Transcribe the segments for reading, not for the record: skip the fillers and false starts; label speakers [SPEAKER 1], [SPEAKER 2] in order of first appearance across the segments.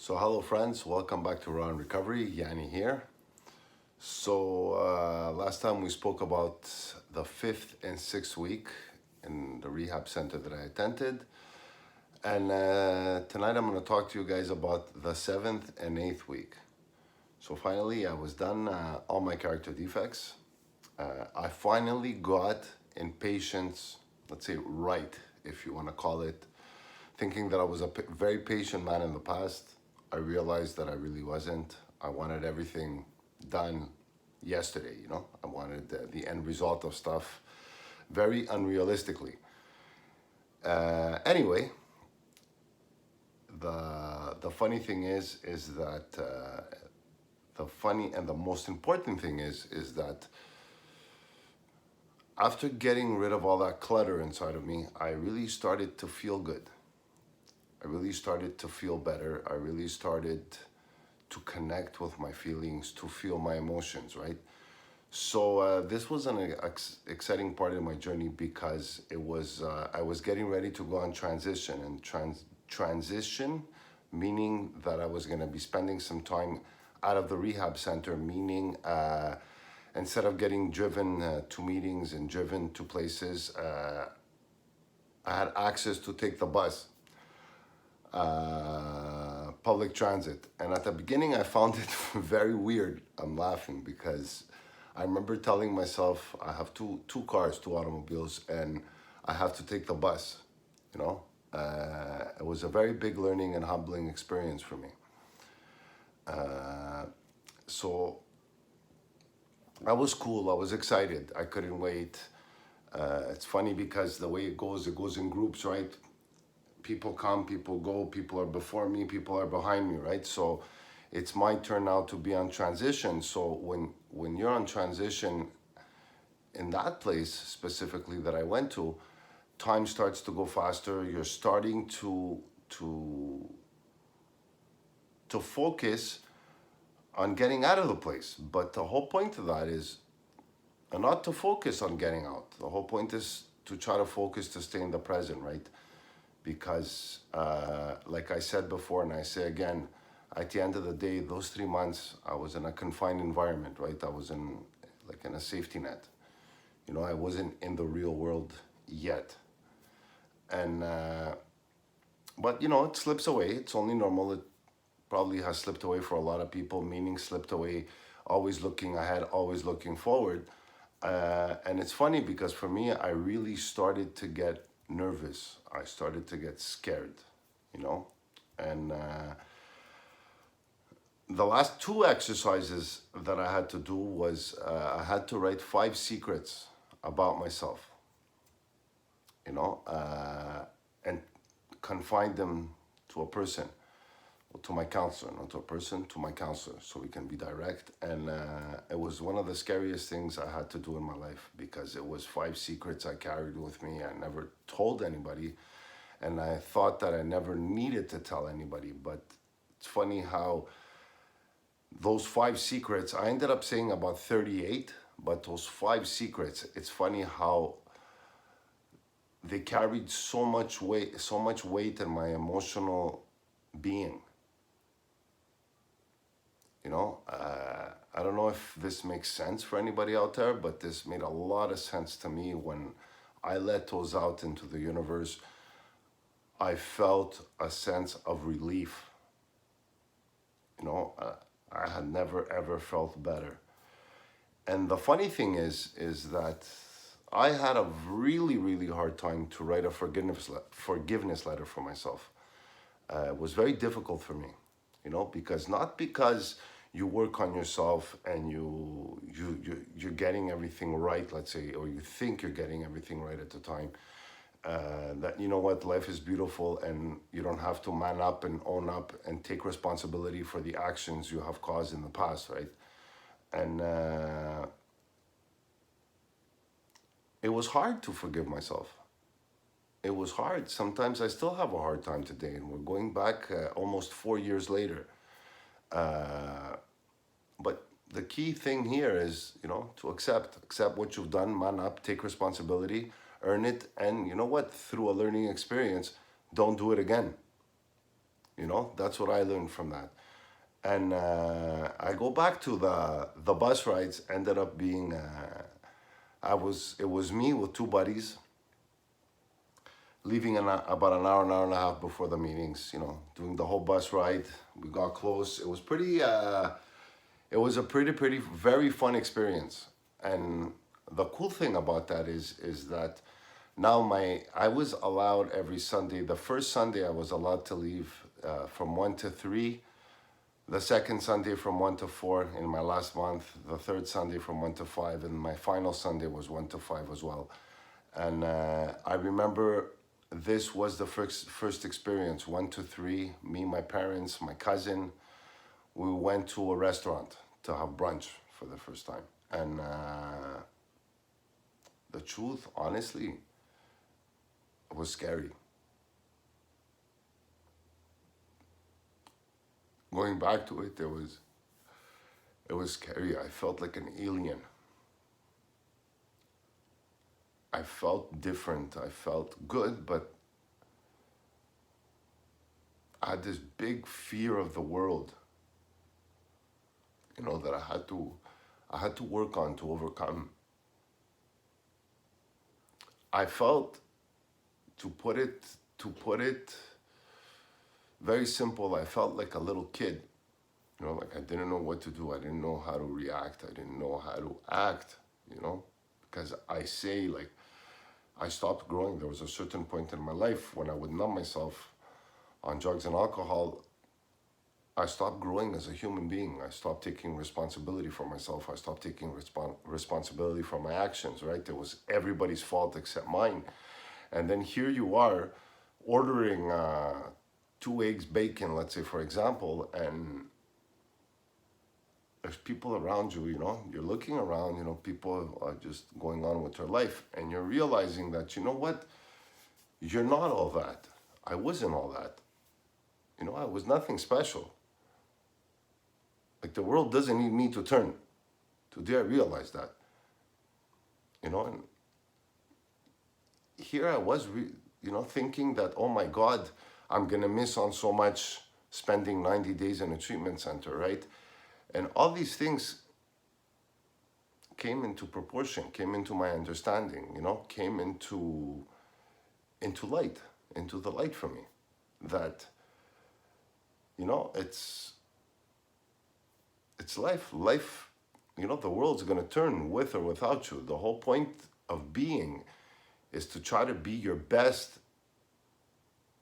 [SPEAKER 1] So hello friends, welcome back to Raw and Recovery. Yanni here. Last time we spoke about the fifth and sixth week in the rehab center that I attended, and tonight I'm going to talk to you guys about the seventh and eighth week. So finally, I was done all my character defects. I finally got in patience, let's say right, if you want to call it, thinking that I was a very patient man in the past. I realized that I really wasn't. I wanted everything done yesterday, I wanted the end result of stuff very unrealistically. Anyway, the funny thing is that the funny and the most important thing is that after getting rid of all that clutter inside of me, I really started to feel good. I really started to feel better. I really started to connect with my feelings, to feel my emotions, right? So this was an exciting part of my journey because it was I was getting ready to go on transition, and transition meaning that I was going to be spending some time out of the rehab center, meaning instead of getting driven to meetings and driven to places, I had access to take the bus, public transit. And at the beginning, I found it very weird. I'm laughing because I remember telling myself I have two cars, two automobiles, and I have to take the bus. It was a very big learning and humbling experience for me. So I was cool. I was excited. I couldn't wait. It's funny because the way it goes in groups, right? People come, people go, people are before me, people are behind me, right? So it's my turn now to be on transition. So when you're on transition in that place specifically that I went to, time starts to go faster. You're starting to focus on getting out of the place. But the whole point of that is not to focus on getting out. The whole point is to try to focus to stay in the present, right? Because like I said before, and I say again, at the end of the day, those 3 months, I was in a confined environment, right? I was in a safety net. I wasn't in the real world yet. And, but it slips away. It's only normal. It probably has slipped away for a lot of people, meaning slipped away, always looking ahead, always looking forward. And it's funny because for me, I really started to get nervous. I started to get scared, and the last two exercises that I had to do was I had to write 5 secrets about myself, and confine them to a person, or to my counselor, not to a person, to my counselor, so we can be direct. And it was one of the scariest things I had to do in my life because it was 5 secrets I carried with me. I never told anybody, and I thought that I never needed to tell anybody. But it's funny how those 5 secrets, I ended up saying about 38, but those 5 secrets, it's funny how they carried so much weight in my emotional being. I don't know if this makes sense for anybody out there, but this made a lot of sense to me when I let those out into the universe. I felt a sense of relief. I had never ever felt better. And the funny thing is that I had a really, really hard time to write a forgiveness letter for myself. It was very difficult for me, because not because you work on yourself and you're getting everything right, let's say, or you think you're getting everything right at the time. That what, life is beautiful and you don't have to man up and own up and take responsibility for the actions you have caused in the past, right? And it was hard to forgive myself. It was hard. Sometimes I still have a hard time today, and we're going back almost 4 years later. But the key thing here is, to accept what you've done, man up, take responsibility, earn it, and through a learning experience, don't do it again. That's what I learned from that. And I go back to the bus rides. Ended up being it was me with two buddies leaving about an hour and a half before the meetings. Doing the whole bus ride. We got close. It was pretty. It was a pretty very fun experience. And the cool thing about that is that now I was allowed every Sunday. The first Sunday I was allowed to leave from 1 to 3. The second Sunday from 1 to 4 in my last month. The third Sunday from 1 to 5. And my final Sunday was 1 to 5 as well. And I remember this was the first experience. 1 to 3, me, my parents, my cousin. We went to a restaurant to have brunch for the first time. And the truth, honestly, was scary. Going back to it, it was scary. I felt like an alien. I felt different. I felt good, but I had this big fear of the world, that I had to work on to overcome. I felt, to put it very simple, I felt like a little kid. Like I didn't know what to do. I didn't know how to react. I didn't know how to act, because I stopped growing. There was a certain point in my life when I would numb myself on drugs and alcohol. I stopped growing as a human being. I stopped taking responsibility for myself. I stopped taking responsibility for my actions, right? It was everybody's fault except mine. And then here you are ordering 2 eggs, bacon, let's say, for example, and there's people around you, you're looking around, people are just going on with their life, and you're realizing that, what? You're not all that. I wasn't all that. I was nothing special. Like, the world doesn't need me to turn. Today I realized that. And here I was, thinking that, oh my God, I'm gonna miss on so much spending 90 days in a treatment center, right? And all these things came into proportion, came into my understanding, came into the light for me. That, it's life. Life, the world's gonna turn with or without you. The whole point of being is to try to be your best,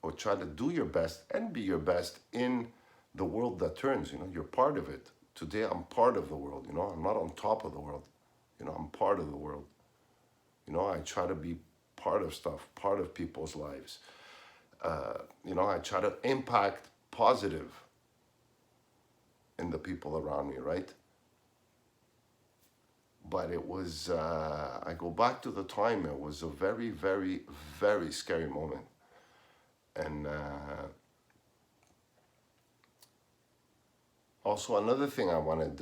[SPEAKER 1] or try to do your best and be your best in the world that turns. You're part of it. Today I'm part of the world. I'm not on top of the world. I'm part of the world. I try to be part of stuff, part of people's lives. I try to impact positive in the people around me, right? But it was, I go back to the time, it was a very, very, very scary moment. And also another thing I wanted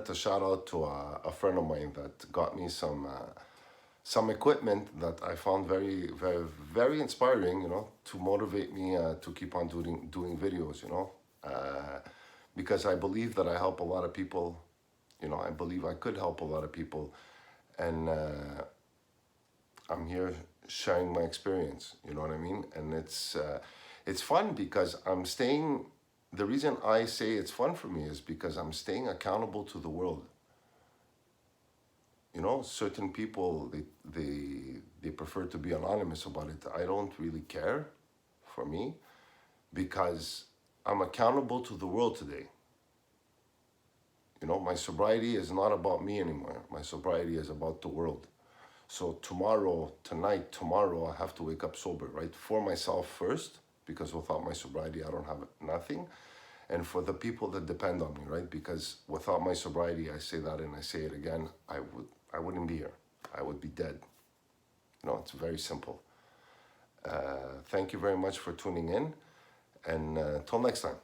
[SPEAKER 1] to shout out to a friend of mine that got me some equipment that I found very, very, very inspiring, to motivate me to keep on doing videos, because I believe that I help a lot of people. I believe I could help a lot of people, and I'm here sharing my experience. You know what I mean? And it's fun because I'm staying. The reason I say it's fun for me is because I'm staying accountable to the world. Certain people, they prefer to be anonymous about it. I don't really care, for me, because I'm accountable to the world today. My sobriety is not about me anymore. My sobriety is about the world. So tomorrow, I have to wake up sober, right? For myself first, because without my sobriety, I don't have nothing. And for the people that depend on me, right? Because without my sobriety, I say that and I say it again, I wouldn't be here. I would be dead. It's very simple. Thank you very much for tuning in, and till next time.